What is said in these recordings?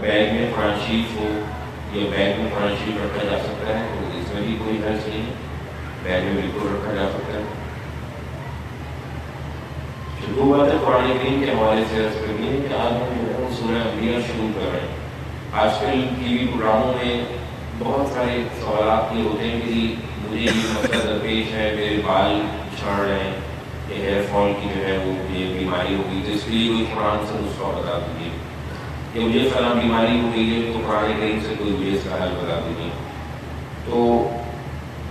Bag میں قرآن شریف ہو یا bag میں قرآن شریف رکھا جا سکتا ہے، تو اس میں بھی کوئی حرج نہیں ہے، بیگ میں بالکل رکھا جا سکتا ہے۔ دو باتیں قرآن کریم کے حوالے سے عرض کرنی ہے کہ آج ہم جو ہے وہ سورہ انبیاء شروع کر رہے ہیں۔ آج کل ٹی وی پروگراموں میں بہت سارے سوالات یہ ہوتے ہیں کہ مجھے یہ مسئلہ درپیش ہے، میرے بال جھڑ رہے ہیں، یہ ہیئر فال کی جو ہے وہ یہ بیماری ہو گئی، تو اس کے لیے کوئی قرآن سے نسخہ بتا دیجیے، کہ مجھے فلاں بیماری ہو گئی ہے تو قرآن کریم سے کوئی مجھے اس کا حل بتا دیجیے۔ تو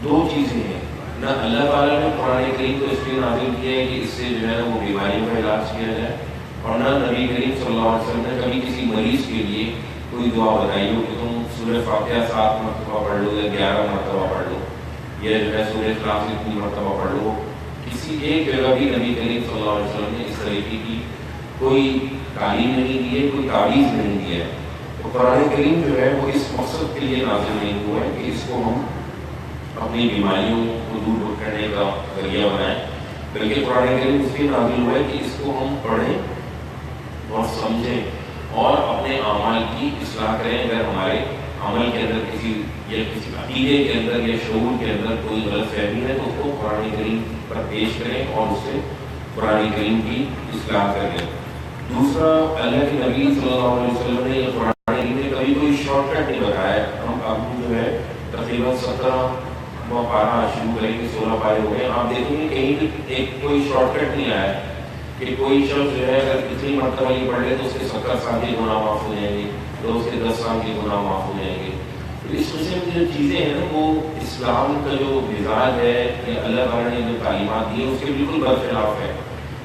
دو چیزیں ہیں، نہ اللہ تعالیٰ نے قرآن کریم کو اس لیے نازل کیا ہے کہ اس سے جو ہے وہ بیماریوں کا علاج کیا جائے، اور نہ نبی کریم صلی اللہ علیہ وسلم نے کبھی کسی مریض کے لیے کوئی دعا بتائی ہو کہ تم سورہ فاتحہ 7 مرتبہ پڑھ لو یا 11 مرتبہ پڑھ لو یا جو ہے سورہ اخلاص 3 مرتبہ پڑھ لو۔ کسی ایک جگہ بھی نبی کریم صلی اللہ علیہ وسلم نے اس طریقے کی کوئی تعلیم نہیں دی ہے، کوئی تعویذ نہیں دی ہے۔ تو قرآن کریم جو ہے وہ اس مقصد کے لیے نازل نہیں ہوا ہے کہ اس کو ہم اپنی بیماریوں کو دور کرنے کا ذریعہ بنائیں، بلکہ قرآن کریم اس لیے نازل ہوا ہے کہ اس کو ہم پڑھیں اور سمجھیں اور اپنے اعمال کی اصلاح کریں۔ اگر ہمارے عمل کے اندر کسی عقیدے کے اندر یا شعور کے اندر کوئی غلط فہمی ہے تو اس کو قرآن کریم پر پیش کریں اور اس سے قرآن کریم کی اصلاح کریں۔ دوسرا، اللہ کے نبی صلی اللہ علیہ وسلم نے قرآن کریم میں کبھی کوئی شارٹ کٹ نہیں بتایا۔ ہم اب جو ہے تقریباً 17 پارہ شروع کریں گے، 16 پارے ہو گئے، آپ دیکھیں گے کہیں بھی ایک کوئی شارٹ کٹ نہیں آیا کہ کوئی شخص جو ہے اگر اتنی مرتبہ یہ پڑھ لے تو اس کے 70 سال کے گناہ معاف ہو جائیں گے، تو اس کے 10 سال کے گناہ معاف ہو جائیں گے۔ تو اس قسم کی جو چیزیں ہیں نا وہ اسلام کا جو مزاج ہے یا اللہ تعالیٰ نے جو تعلیمات دی ہیں اس کے بالکل برخلاف ہے۔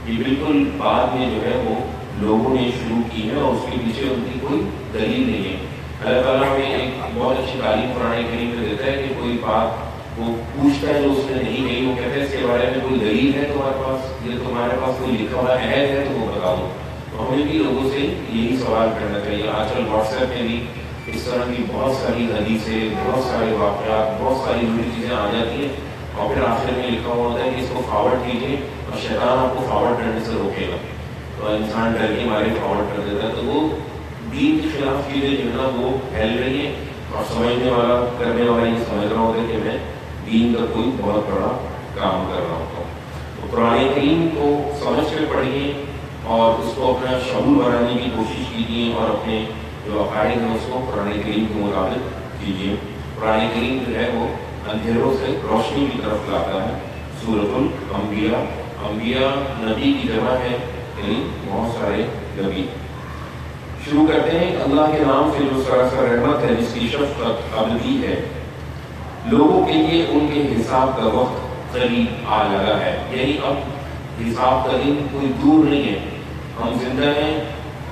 یہ بالکل بعد میں جو ہے وہ لوگوں نے شروع کی ہے اور اس کے پیچھے ان کی کوئی دلیل نہیں ہے۔ اللہ تعالیٰ میں ایک بہت اچھی تعلیم قرآن کریم میں دیتا ہے کہ کوئی بات وہ پوچھتا ہے جو اس نے نہیں کہی، وہ کہتے ہیں اس کے بارے میں کوئی دلیل ہے تمہارے پاس، یا تمہارے پاس کوئی لکھا ہوا عہد ہے تو وہ بتا دو۔ تو ہمیں بھی لوگوں سے یہی سوال کرنا چاہیے۔ آج کل واٹس ایپ میں بھی اس طرح کی بہت ساری حدیثیں، بہت سارے واقعات، بہت ساری جڑی چیزیں آ جاتی ہیں اور پھر آخر میں لکھا ہوا ہوتا ہے کہ اس کو فارورڈ کیجیے اور شیطان آپ کو فارورڈ کرنے سے روکے گا، تو انسان ڈر کے مارے فارورڈ کر دیتا ہے۔ تو وہ دین کے خلاف چیزیں جو ہے نا وہ پھیل رہی ہیں اور سمجھنے والا کرنے والا یہ سمجھ رہا ہوتا ہے کہ میں دین کا کوئی بہت بڑا کام کر رہا ہوتا ہوں۔ تو قرآن کریم کو سمجھ کر پڑھیے اور اس کو اپنا شعور بنانے کی کوشش کیجیے اور اپنے جو عقائد ہیں اس کو قرآن کریم کے مطابق کیجیے۔ قرآن کریم جو ہے وہ اندھیروں سے روشنی کی طرف لاتا ہے۔ سورۃ الانبیاء، انبیاء نبی کی جمع ہے، یعنی بہت سارے نبی۔ شروع کرتے ہیں اللہ کے نام سے جو سراسر رحمت ہے، جس کی شفقت ابدی ہے۔ لوگوں کے لیے ان کے حساب کا وقت قریب آ لگا ہے، یعنی اب حساب کا دن کوئی دور نہیں ہے۔ ہم زندہ ہیں،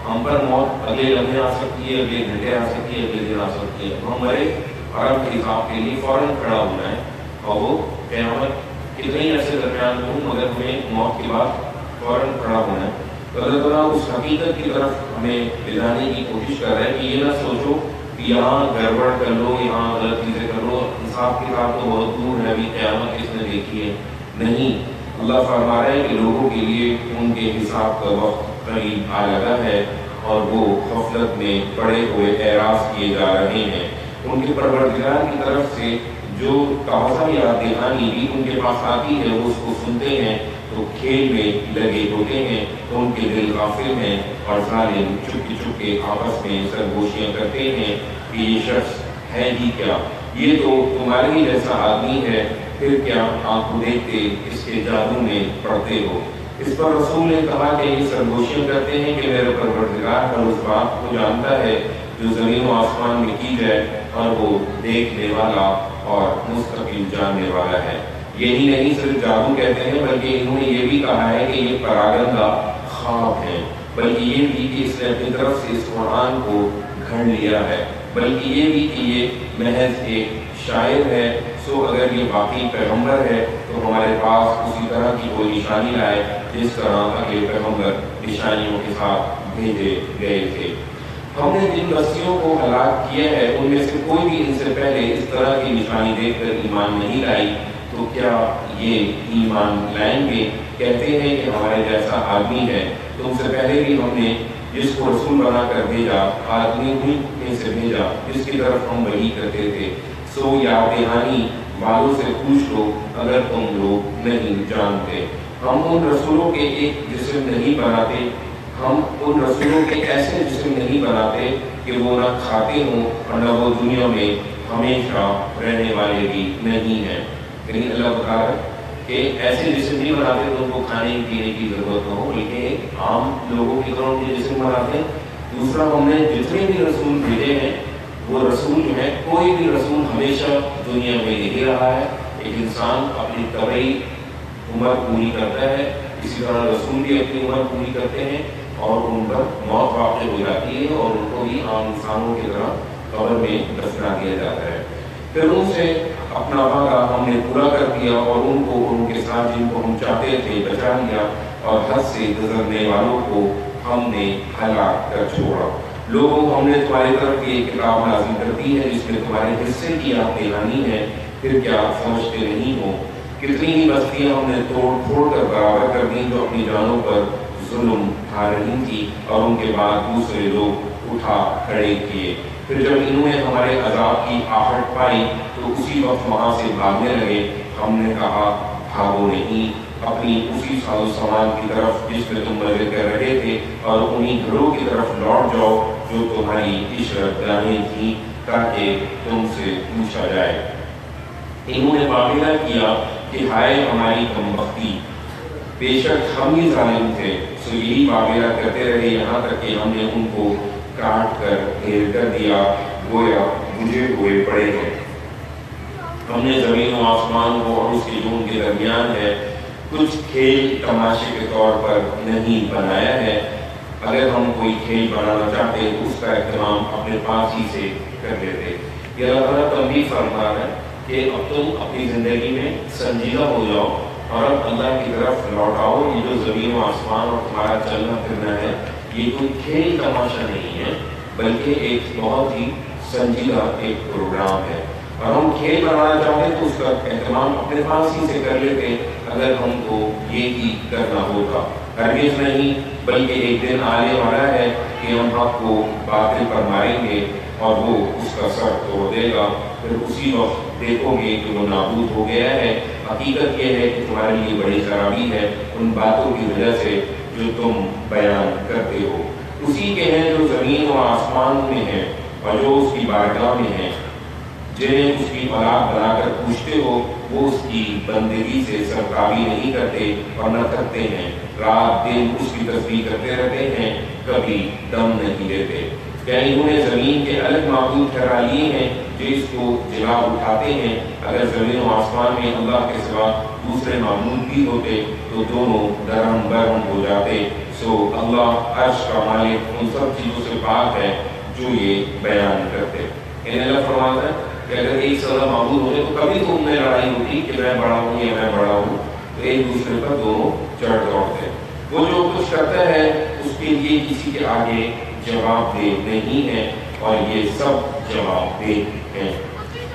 ہم پر موت اگلے لمحے آ سکتی ہے، اگلے گھنٹے آ سکتی ہے، اگلے دن آ سکتی ہے۔ ہم مرے اور اب حساب کے لیے فوراً کھڑا ہونا ہے، اور وہ قیامت کتنے ہی عرصے درمیان ہوں مگر ہمیں موت کے بعد فوراً کھڑا ہونا ہے۔ تو اللہ تعالیٰ اس حقیقت کی طرف ہمیں دلانے کی کوشش کر رہا ہے کہ یہ نہ سوچو کہ یہاں گڑبڑ کر لو، یہاں غلط چیزیں کر لو، حساب کتاب تو بہت دور ہے، ابھی قیامت کس نے دیکھی ہے۔ نہیں، اللہ فرما رہا ہے کہ لوگوں کے لیے ان کے حساب کا وقت قریب آ لگا ہے اور وہ غفلت میں پڑے ہوئے اعراض کیے جا رہے ہیں۔ ان کے پروردگار کی طرف سے جو تازہ یاد دہانی بھی ان کے پاس آتی ہے وہ اس کو سنتے ہیں تو کھیل میں لگے ہوتے ہیں، تو ان کے دل غافل ہیں اور ظالم چپکے چپکے آپس میں سرگوشیاں کرتے ہیں کہ یہ شخص ہے ہی کیا، یہ تو تمہارے ہی جیسا آدمی ہے، پھر کیا آپ کو دیکھتے اس کے جادو میں پڑتے ہو۔ اس پر رسول نے کہا کہ یہ سرگوشیاں کرتے ہیں کہ میرا پروردگار ہر اس بات کو جانتا ہے جو زمین و آسمان میں کی جائے، اور وہ دیکھنے والا اور مستقل جاننے والا ہے۔ یہی نہیں صرف جادو کہتے ہیں، بلکہ انہوں نے یہ بھی کہا ہے کہ یہ پراگندہ خواب ہے، بلکہ یہ بھی کہ اس نے اپنی طرف سے اس قرآن کو گھڑ لیا ہے، بلکہ یہ بھی کہ یہ محض ایک شاعر ہے۔ سو اگر یہ واقعی پیغمبر ہے تو ہمارے پاس اسی طرح کی کوئی نشانی لائے جس طرح اگلے پیغمبر نشانیوں کے ساتھ بھیجے گئے تھے۔ ہم نے جن بستیوں کو ہلاک کیا ہے ان میں سے کوئی بھی ان سے پہلے اس طرح کی نشانی دیکھ کر ایمان نہیں لائی، تو کیا یہ ایمان لائیں گے؟ کہتے ہیں کہ ہمارے جیسا آدمی ہے، تم سے پہلے بھی ہم نے جس کو رسول بنا کر بھیجا، آدمی میں سے بھیجا، جس کی طرف ہم وحی کرتے تھے، سو یاد دہانی والوں سے پوچھ لو اگر تم لوگ نہیں جانتے۔ ہم ان رسولوں کے ایک جسم نہیں بناتے، ہم ان رسولوں کے ایسے جسم نہیں بناتے کہ وہ نہ کھاتے ہوں اور نہ وہ دنیا میں ہمیشہ رہنے والے بھی نہیں ہیں۔ یعنی اللہ بتا رہا ہے کہ ایسے جسم نہیں بناتے تو ان کو کھانے پینے کی ضرورت نہ ہو، بلکہ عام لوگوں کی طرح کے جسم بناتے ہیں۔ دوسرا، ہم نے جتنے بھی رسول بھیجے ہیں وہ رسول جو ہے، کوئی بھی رسول ہمیشہ دنیا میں نہیں رہا ہے۔ ایک انسان اپنی طبعی عمر پوری کرتا ہے، اسی طرح رسول بھی اپنی عمر پوری کرتے ہیں اور ان پر موت واقع ہو جاتی ہے اور ان کو بھی عام انسانوں کی طرح قبر میں دفنا دیا جاتا ہے۔ پھر ان سے اپنا وعدہ ہم نے پورا کر دیا اور ان کو ان کے ساتھ جن کو ہم چاہتے تھے بچا لیا، اور حد سے گزرنے والوں کو ہم نے ہلاک کر چھوڑا۔ لوگوں کو ہم نے تمہاری طرف یہ کتاب نازل کر دی ہے جس میں تمہارے حصے کی یاد دہانی ہے، پھر کیا سمجھتے نہیں ہو؟ کتنی ہی بستیاں ہم نے توڑ پھوڑ کر برابر کر دی جو اپنی جانوں پر ظلم کھا رہی تھی، اور ان کے بعد دوسرے لوگ اٹھا کھڑے کیے۔ پھر جب انہوں نے ہمارے عذاب کی آہٹ پائی تو اسی وقت وہاں سے بھاگنے لگے۔ ہم نے کہا بھاگو نہیں، اپنی اسی ساز و سامان کی طرف جس میں تم مزے کر رہے تھے، اور انہی گھروں کی طرف لوٹ جاؤ جو تمہاری عشرت گاہیں تھیں، تاکہ تم سے پوچھا جائے۔ انہوں نے معاملہ کیا کہ ہائے ہماری کمبختی، بے شک ہم ہی ظالم تھے، سو یہی معاملہ کرتے رہے یہاں تک کہ ہم نے ان کو کاٹ کر ڈھیر کر دیا، گویا مجھے ہوئے پڑے ہیں۔ ہم نے زمین و آسمان کو اور اس کے جو ان کے درمیان ہے کچھ کھیل تماشے کے طور پر نہیں بنایا ہے۔ اگر ہم کوئی کھیل بنانا چاہتے تو اس کا اہتمام اپنے پاس ہی سے کر لیتے۔ یہ اللہ تعالیٰ تنبیہ فرما رہا ہے کہ اب تم اپنی زندگی میں سنجیدہ ہو جاؤ اور اب اللہ کی طرف لوٹاؤ۔ یہ جو زمین و آسمان اور تمہارا چلنا پھرنا ہے یہ کوئی کھیل تماشا نہیں ہے، بلکہ ایک بہت ہی سنجیدہ ایک پروگرام ہے۔ اور ہم کھیل بنانا چاہتے ہیں تو اس کا اہتمام اپنے پاس ہی سے کر لیتے اگر ہم کو یہ ہی کرنا ہوتا۔ ہرگز نہیں، بلکہ ایک دن آنے والا ہے کہ ہم حق کو باطل پر ماریں گے اور وہ اس کا سر توڑ دے گا، پھر اسی وقت دیکھو گے کہ وہ نابود ہو گیا ہے۔ حقیقت یہ ہے کہ تمہارے لیے بڑی خرابی ہے ان باتوں کی وجہ سے جو تم بیان کرتے ہو۔ اسی کے ہیں جو زمین و آسمان میں ہیں اور جو اس کی بارگاہ میں ہیں، جنہیں اس کی اولاد بنا کر پوچھتے ہو، وہ اس کی بندگی سے سرکابی نہیں کرتے اور نہ کرتے ہیں، رات دن اس کی تسبیح کرتے رہتے ہیں، کبھی دم نہیں لیتے۔ کیا انہوں نے زمین کے الگ معبود ٹھہرا لیے ہیں جو اس کو جلا اٹھاتے ہیں؟ اگر زمین و آسمان میں اللہ کے سوا دوسرے معبود بھی ہوتے تو دونوں درہم برہم ہو جاتے۔ سو اللہ عرش کا مالک ان سب چیزوں سے پاک ہے جو یہ بیان کرتے۔ اللہ فرماتا ہے کہ اگر ایک سزا معبود ہوتے تو کبھی تم میں لڑائی ہوتی کہ میں بڑا ہوں یا میں بڑا ہوں، تو ایک دوسرے پر دونوں چڑھ دوڑتے۔ وہ جو کچھ کرتا ہے اس کے لیے کسی کے آگے جواب دہ نہیں ہے اور یہ سب جواب دہ ہیں۔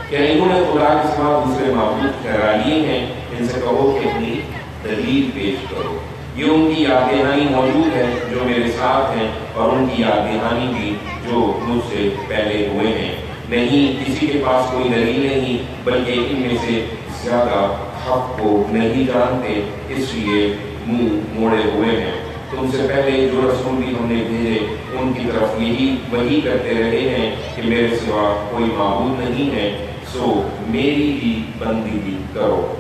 کیا انہوں نے خدا کے سوا دوسرے معبود ٹھہرا لیے ہیں؟ ان سے کہو کہ اپنی دلیل پیش کرو۔ یہ ان کی یاد دہانی موجود ہے جو میرے ساتھ ہیں، اور ان کی یاد دہانی بھی جو مجھ سے پہلے ہوئے ہیں۔ نہیں، کسی کے پاس کوئی دلیل نہیں، بلکہ ان میں سے زیادہ حق کو نہیں جانتے، اس لیے منہ موڑے ہوئے ہیں۔ تم سے پہلے جو رسول بھی ہم نے بھیجے ان کی طرف یہی وحی کرتے رہے ہیں کہ میرے سوا کوئی معبود نہیں ہے، سو میری ہی بندگی کرو۔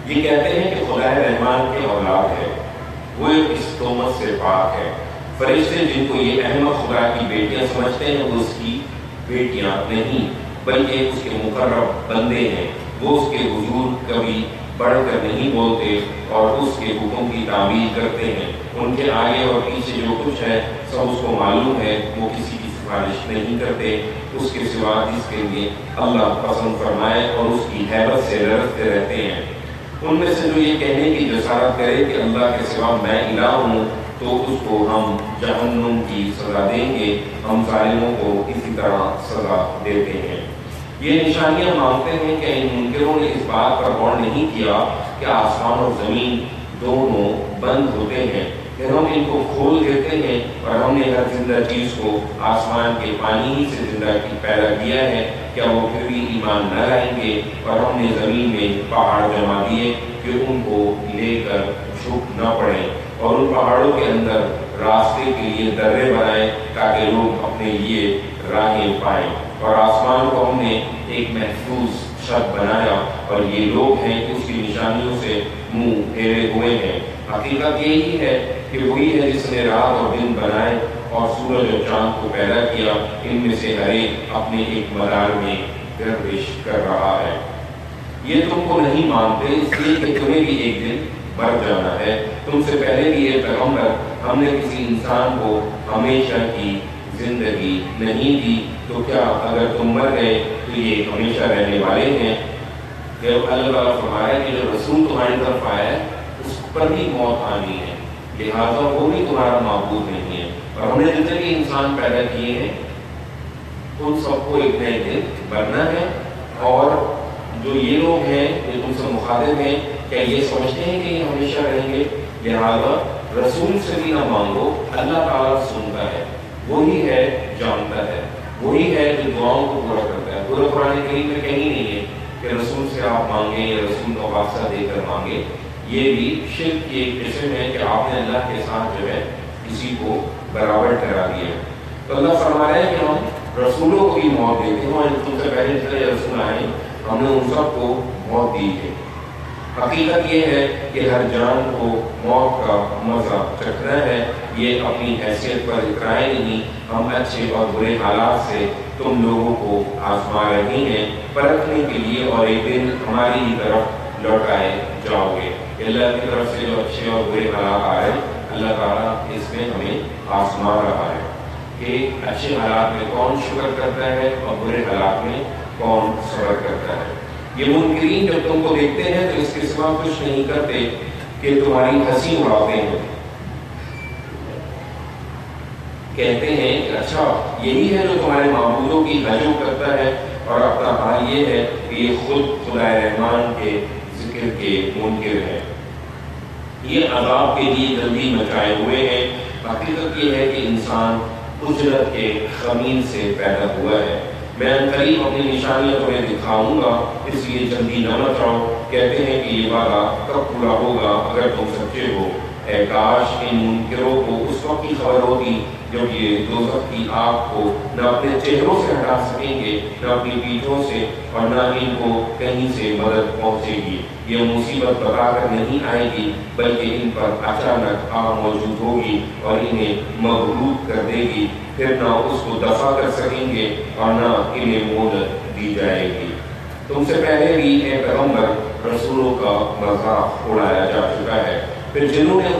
یہ کہتے ہیں کہ خدا رحمان کے اولاد ہے، وہ اس تہمت سے پاک ہے۔ فرشتے جن کو یہ احمد خدا کی بیٹیاں سمجھتے ہیں وہ اس کی بیٹیاں نہیں بلکہ اس کے مقرب بندے ہیں۔ وہ اس کے حضور کبھی بڑھ کر نہیں بولتے اور اس کے حکم کی تعمیل کرتے ہیں۔ ان کے آگے اور پیچھے جو کچھ ہے سب اس کو معلوم ہے۔ وہ کسی کی سفارش نہیں کرتے اس کے سوا جس کے لیے اللہ پسند فرمائے، اور اس کی ہیبت سے لرزتے رہتے ہیں۔ ان میں سے جو یہ کہنے کی جسارت کرے کہ اللہ کے سوا میں الہ ہوں، تو اس کو ہم جہنم کی سزا دیں گے۔ ہم ظالموں کو اسی طرح سزا دیتے ہیں۔ یہ نشانیاں مانگتے ہیں کہ ان منکروں نے اس بات پر غور نہیں کیا کہ آسمان اور زمین دونوں بند ہوتے ہیں، پھر ہم ان کو کھول دیتے ہیں اور ہم نے ہر زندہ چیز کو آسمان کے پانی ہی سے زندہ پیدا کیا ہے، کیا وہ پھر بھی ایمان نہ لائیں گے؟ اور ہم نے زمین میں پہاڑ جما دیے کہ ان کو لے کر جھک نہ پڑیں، اور ان پہاڑوں کے اندر راستے کے لیے درے بنائے تاکہ لوگ اپنے لیے راہیں پائیں، اور آسمان کو ہم نے ایک محفوظ شب بنایا، اور یہ لوگ ہیں کہ اس کی نشانیوں سے منہ پھیرے ہوئے ہیں۔ حقیقت یہی ہے کہ وہی ہے جس نے رات اور دن بنائے اور سورج اور چاند کو پیدا کیا، ان میں سے ہر ایک اپنے ایک مدار میں گردش کر رہا ہے۔ یہ تم کو نہیں مانتے اس لیے کہ تمہیں بھی ایک دن مر جانا ہے، تم سے پہلے بھی یہ پیغمبر ہم نے کسی انسان کو ہمیشہ کی زندگی نہیں دی، تو کیا اگر تم مر گئے تو یہ ہمیشہ رہنے والے ہیں؟ جب اللہ تعالیٰ فرمایا کہ جو رسول تمہاری طرف آیا ہے اس پر بھی موت آنی ہے، لہٰذا وہ بھی تمہارا معبود نہیں ہے، اور ہم نے جتنے بھی انسان پیدا کیے ہیں ان سب کو ایک نہ ایک دن مرنا ہے۔ اور جو یہ لوگ ہیں جو تم سے مخاطب ہیں، کیا یہ سمجھتے ہیں کہ یہ ہمیشہ رہیں گے؟ لہٰذا رسول سے بھی نہ مانگو، اللہ تعالیٰ سنتا ہے، وہی ہے جانتا ہے، وہی ہے جو دعاؤں کو پورا کرتا ہے۔ پورا قرآن کریم میں کہیں نہیں ہے کہ رسول سے آپ مانگیں یا رسول کا واسطہ دے کر مانگیں، یہ بھی شرک کی ایک قسم ہے کہ آپ نے اللہ کے ساتھ جو ہے کسی کو برابر ٹھہرا دیا۔ تو اللہ فرما رہا ہے کہ ہم رسولوں کو بھی موت دیتے ہیں، اور تم سے پہلے جتنے رسول آئے ہم نے ان سب کو موت دی ہے۔ حقیقت یہ ہے کہ ہر جان کو موت کا مزہ چکھنا ہے، یہ اپنی حیثیت پر اترائے نہیں، ہم اچھے اور برے حالات سے تم لوگوں کو آزما رہے ہیں پرکھنے کے لیے، اور ایک دن ہماری ہی طرف لوٹائے جاؤ گے۔ اللہ کی طرف سے جو اچھے اور برے حالات آ رہے ہیں، اللہ تعالیٰ اس میں ہمیں آزما رہا ہے کہ اچھے حالات میں کون شکر کرتا ہے اور برے حالات میں کون صبر کرتا ہے۔ یہ منکرین جب تم کو دیکھتے ہیں تو اس کے سوا کچھ نہیں کرتے کہ تمہاری ہنسی اڑاتے ہیں، کہتے ہیں کہ اچھا یہی ہے جو تمہارے معبودوں کی حجو کرتا ہے، اور اپنا حال یہ ہے کہ یہ خود خدا رحمان کے ذکر کے منکر ہے، یہ عذاب کے لیے جلدی مچائے ہوئے ہیں۔ حقیقت یہ ہے کہ انسان اجرت کے خمین سے پیدا ہوا ہے، میں قریب اپنی نشانیاں تمہیں دکھاؤں گا، اس لیے جلدی نہ مچاؤ۔ کہتے ہیں کہ یہ وعدہ کب پورا ہوگا اگر تم سچے ہو؟ اے کاش ان منکروں کو اس وقت کی خبر ہوتی جب یہ دوزخ کی آگ کو نہ اپنے چہروں سے ہٹا سکیں گے، نہ اپنی پیٹھوں سے، اور نہ ان کو کہیں سے مدد پہنچے گی۔ یہ مصیبت بتا کر نہیں آئے گی بلکہ ان پر اچانک آگ موجود ہوگی اور انہیں مغلوب کر دے گی، پھر نہ اس کو دفع کر سکیں گے اور نہ انہیں مہلت دی جائے گی۔ تم سے پہلے بھی اے پیغمبر رسولوں کا مذاق اڑایا جا چکا ہے، پھر جنہوں نے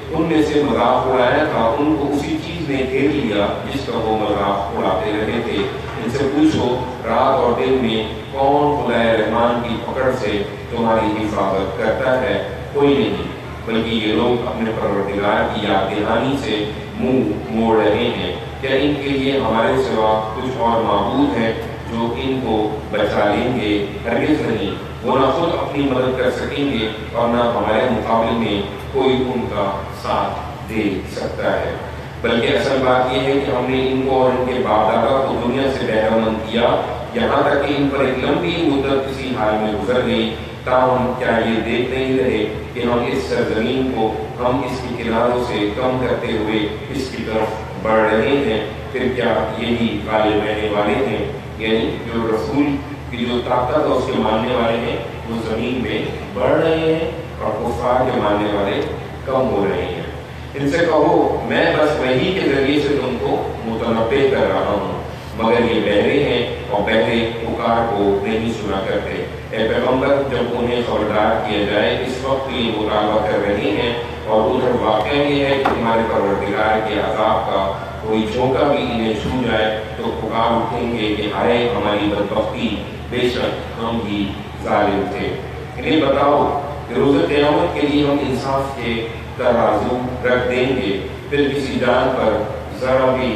ان میں سے مذاق اڑایا تھا ان کو اسی چیز نے گھیر لیا جس کا وہ مذاق اڑاتے رہے تھے۔ ان سے پوچھو رات اور دن میں کون خدا رحمان کی پکڑ سے تمہاری حفاظت کرتا ہے؟ کوئی نہیں، بلکہ یہ لوگ اپنے پروردگار کی یاد دہانی سے منہ موڑ رہے ہیں۔ کیا ان کے لیے ہمارے سوا کچھ اور معبود ہیں جو ان کو بچا لیں گے؟ ہرگز نہیں، وہ نہ خود اپنی مدد کر سکیں گے اور نہ ہمارے مقابلے میں کوئی ان کا ساتھ دے سکتا ہے۔ بلکہ اصل بات یہ ہے کہ ہم نے ان کو اور ان کے باپ دادا کو دنیا سے بہرہ مند کیا، یہاں تک کہ ان پر ایک لمبی مدت کسی حال میں گزر گئی، تاہم کیا یہ دیکھ نہیں رہے کہ ہم اس سرزمین کو ہم اس کے کناروں سے کم کرتے ہوئے اس کی طرف بڑھ رہے ہیں؟ پھر کیا یہی غالب رہنے والے ہیں؟ یعنی جو رسول کی جو طاقت ہے اس کے ماننے والے ہیں وہ زمین میں بڑھ رہے ہیں اور کفار کے ماننے والے کم ہو رہے ہیں۔ ان سے کہو میں بس وحی کے ذریعے سے تم کو متنبع کر رہا ہوں، مگر یہ بہرے ہیں اور بہرے پکار کو نہیں سنا کرتے۔ اے پیغمبر جب انہیں خبردار کیا جائے اس وقت یہ مطالبہ کر رہے ہیں، اور ادھر واقعہ یہ ہے کہ تمہارے پروردگار کے عذاب کا کوئی جھونکا بھی انہیں چھو جائے تو پکار اٹھیں گے کہ ہائے ہماری بدبختی، بے شک ہم ہی ظالم تھے۔ انہیں بتاؤ کہ روز قیامت کے لیے ہم انصاف کے ترازو رکھ دیں گے، پھر کسی جان پر ذرا بھی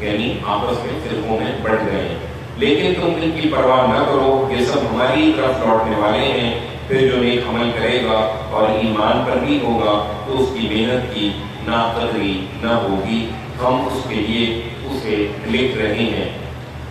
یعنی آپس میں فرقوں میں بٹ گئے ہیں۔ لیکن تم ان کی پرواہ نہ کرو، یہ سب ہماری طرف لوٹنے والے ہیں، پھر جو نیک عمل کرے گا اور ایمان پر بھی ہوگا تو اس کی محنت کی ناقدری نہ ہوگی، ہم اس کے لیے اسے لکھ رہے ہیں۔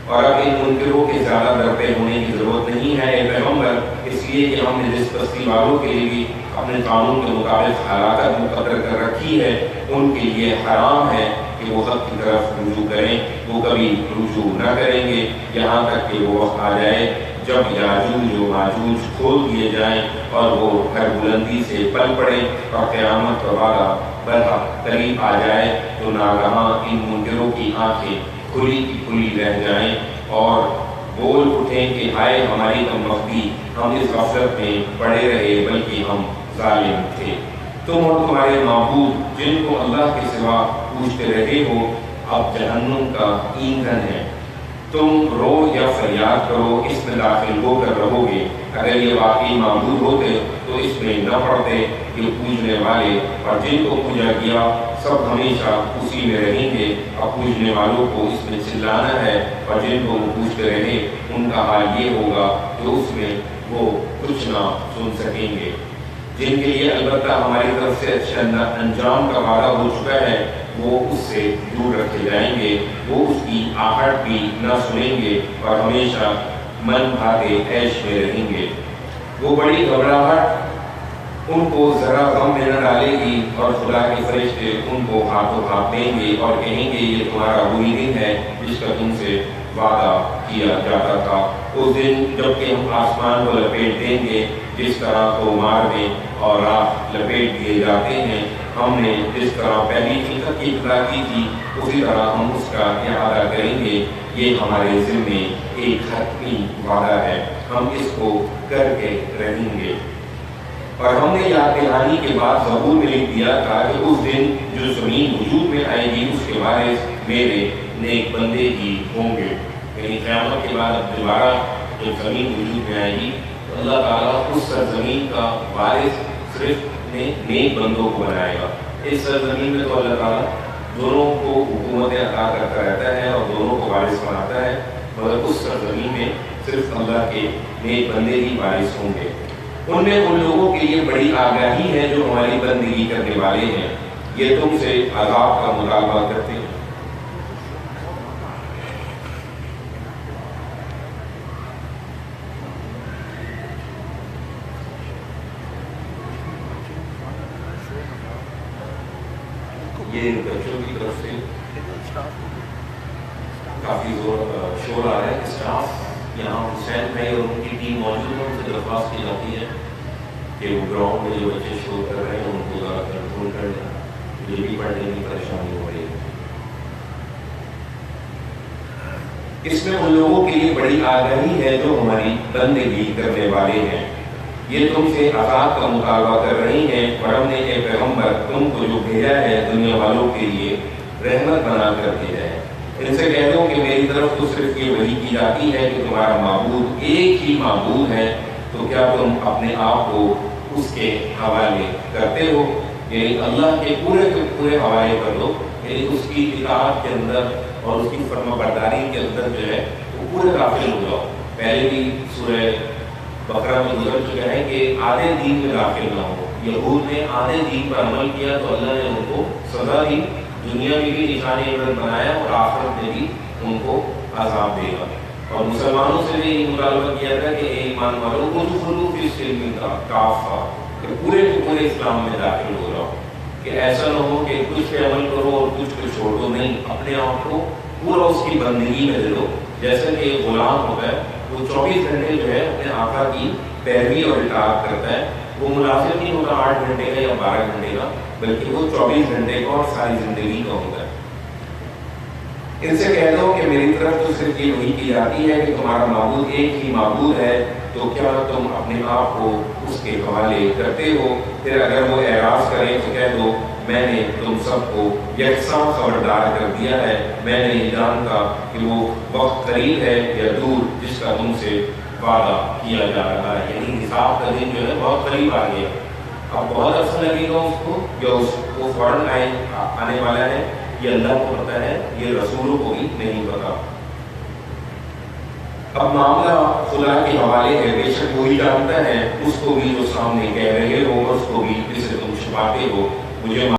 اور اب ان منکروں کے زیادہ درپے ہونے کی ضرورت نہیں ہے اے پیغمبر، اس لیے کہ ہم نے جس بستی والوں کے لیے اپنے قانون کے مطابق ہلاکت مقرر کر رکھی ہے، ان کے لیے حرام ہے کہ وہ حق کی طرف رجوع کریں، وہ کبھی رجوع نہ کریں گے یہاں تک کہ وہ وقت آ جائے جب یاجوج و ماجوج کھول دیے جائیں اور وہ ہر بلندی سے پل پڑیں اور قیامت کا وعدہ برحق قریب آ جائے تو ناگہاں ان منکروں کی آنکھیں کھلی کی کھلی رہ جائیں اور بول اٹھیں کہ ہائے ہماری کمبختی، ہم اس غفلت میں پڑے رہے بلکہ ہم ظالم تھے۔ تم اور تمہارے معبود جن کو اللہ کے سوا پوچھتے رہے ہو اب جہنم کا ایندھن ہے، تم رو یا فریاد کرو اس میں داخل ہو کر رہو گے۔ اگر یہ واقعی معبود ہوتے تو اس میں نہ پڑتے، یہ پوجنے والے اور جن کو پوجا کیا سب ہمیشہ اسی میں رہیں گے۔ اب پوجنے والوں کو اس میں چلانا ہے اور جن کو وہ پوجتے رہے ان کا حال یہ ہوگا کہ اس میں وہ کچھ نہ سن سکیں گے۔ جن کے لیے البتہ ہماری طرف سے اچھا انجام کا وعدہ ہو چکا ہے وہ اس سے دور رکھے جائیں گے، وہ اس کی آہٹ بھی نہ سنیں گے اور ہمیشہ من بھاتے عیش میں رہیں گے۔ وہ بڑی گھبراہٹ ان کو ذرا غم میں نہ ڈالے گی اور خدا کے فرشتے ان کو ہاتھوں ہاتھ دیں گے اور کہیں گے یہ تمہارا وہی دن ہے جس کا تم سے وعدہ کیا جاتا تھا۔ اس دن جب کہ ہم آسمان کو لپیٹ دیں گے جس طرح تومار میں اور راہ لپیٹ دیے جاتے ہیں، ہم نے جس طرح پہلی خلقت کی ابتدا کی تھی اسی طرح ہم اس کا اعادہ کریں گے۔ یہ ہمارے ذمے ایک حتمی وعدہ ہے، ہم اس کو کر کے رہیں گے۔ اور ہم نے یاد دہانی کے بعد زبور میں لکھ دیا تھا کہ اس دن جو زمین وجود میں آئے گی اس کے وارث میرے نیک بندے ہی ہوں گے۔ یعنی قیامت کے بعد اب دوبارہ جب زمین وجود میں آئے گی تو اللہ تعالیٰ اس سرزمین کا وارث صرف نیک بندوں کو بنائے گا۔ اس سرزمین میں تو اللہ تعالیٰ دونوں کو حکومتیں عطا کرتا رہتا ہے اور دونوں کو وارث بناتا ہے، مگر اس سرزمین میں صرف اللہ کے نیک بندے ہی وارث ہوں گے۔ ان میں ان لوگوں کے لیے بڑی آگاہی ہے جو ہماری بندگی کرنے والے ہیں، یہ تم سے عذاب کا مطالبہ کرتے ہیں۔ یہ بچوں کی طرف سے کافی شور آ رہا ہے۔ اسٹاف یہاں حسین بھائی اور ان کی ٹیم موجود ہے، ان سے درخواست کی جاتی ہے کہ وہ گراؤنڈ میں جو بچے شور کر رہے ہیں ان کو ذرا کنٹرول کر لیں، یہ بھی پڑھنے کی پریشانی ہو رہی ہے۔ اس میں ان لوگوں کے لیے بڑی آگاہی ہے جو ہماری بندگی کرنے والے ہیں، یہ تم سے عذاب کا مطالبہ کر رہی ہیں اور ہم نے اے پیغمبر تم کو جو بھیجا ہے دنیا والوں کے لیے رحمت بنا کر بھیجا ہے۔ ان سے کہہ دو کہ میری طرف تو صرف یہ وحی کی جاتی ہے کہ تمہارا معبود ایک ہی معبود ہے، تو کیا تم اپنے آپ کو اس کے حوالے کرتے ہو؟ یعنی اللہ کے پورے حوالے کر دو، یعنی اس کی اطاعت کے اندر اور اس کی فرما برداری کے اندر جو ہے وہ پورے داخل ہو جاؤ۔ پہلے بھی سورہ بقرہ میں گزر چکا ہے کہ آدھے دین میں داخل نہ ہو۔ یہود نے آدھے دین پر عمل کیا تو اللہ نے ان کو سزا دی، دنیا میں بھی نشانی عبرت بنایا اور آخرت میں بھی ان کو عذاب دے گا۔ اور مسلمانوں سے بھی یہ مطالبہ کیا تھا کہ ایمان والوں کو خلوف اس علم کا کافہ، کہ پورے کے پورے اسلام میں داخل ہو جاؤ، کہ ایسا نہ ہو کہ کچھ پہ عمل کرو اور کچھ کو چھوڑ دو، نہیں، اپنے آپ کو پورا اس کی بندگی میں دے دو۔ جیسے کہ ایک غلام ہوتا ہے وہ 24 گھنٹے جو ہے اپنے آقا کی پیروی اور اطاعت کرتا ہے، وہ ملازم نہیں ہوتا 8 گھنٹے کا یا 12 گھنٹے کا، بلکہ وہ 24 گھنٹے کا اور ساری زندگی کا ہوتا ہے۔ ان سے کہہ دو کہ میری طرف تو صرف یہ وحی کی جاتی ہے کہ تمہارا معبود ایک ہی معبود ہے، تو کیا تم اپنے آپ کو اس کے حوالے کرتے ہو؟ پھر اگر وہ اعراض کریں تو کہہ دو میں نے تم سب کو یکساں خبردار کر دیا ہے، میں نہیں جانتا کہ وہ وقت قریب ہے یا دور جس کا تم سے وعدہ کیا جا رہا ہے۔ یعنی حساب کا دن جو ہے بہت قریب آ گیا، اب بہت اچھا لگے گا اس کو یا اس کو فوراً آنے والا ہے، یہ اللہ کو پتہ ہے، یہ رسولوں کو بھی نہیں پتا۔ اب معاملہ خدا کے حوالے ہے، بے شک وہی جانتا ہے، اس کو بھی جو سامنے کہہ رہے ہو، اس کو بھی جسے تم چھپاتے ہو، مجھے